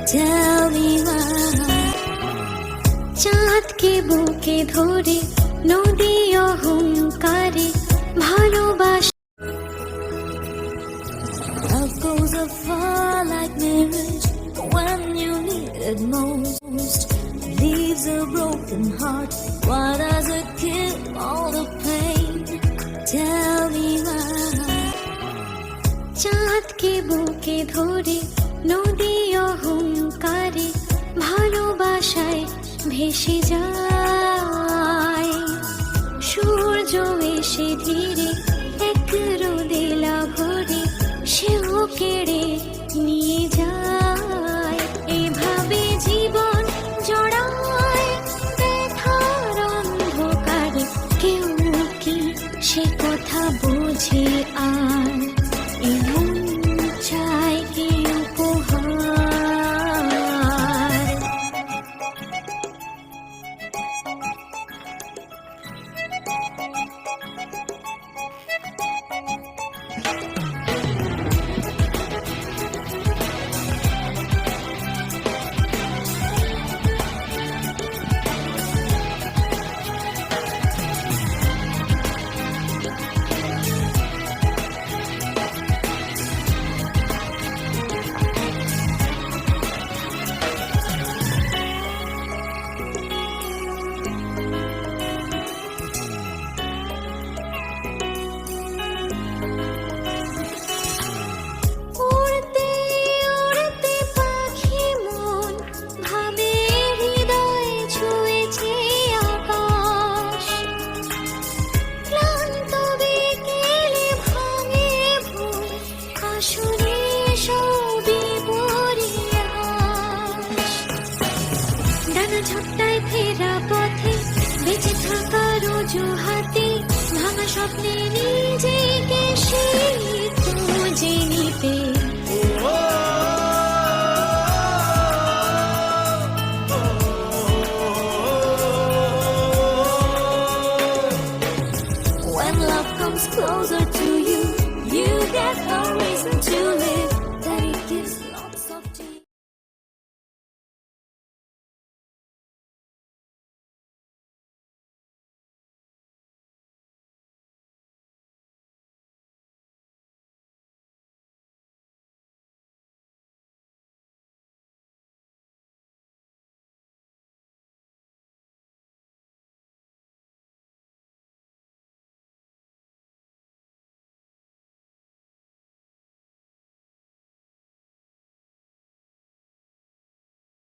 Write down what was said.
Tell me why চাঁদকে বুকে ধরে নদী অহংকারে ভালোবাসা Love goes afar like mirage when you need it most. Leaves a broken heart. Why does it kill all the pain? Tell me why. চাঁদকে বুকে ধরে নদী অহংকারে ভালোবাসায় ভেসে যায় সূর্য এসে ধীরে এক রোদেলা ভরে সেও কেড়ে নিয়ে যায় এভাবে জীবন জড়ায় ব্যথার অন্ধকারে কেউ কি সে কথা বোঝে আর এমন চায় কি উপহার ঝট্টায় ফেরা পথে বেঁচে থাকার অজুহাতে ভাঙা স্বপ্নে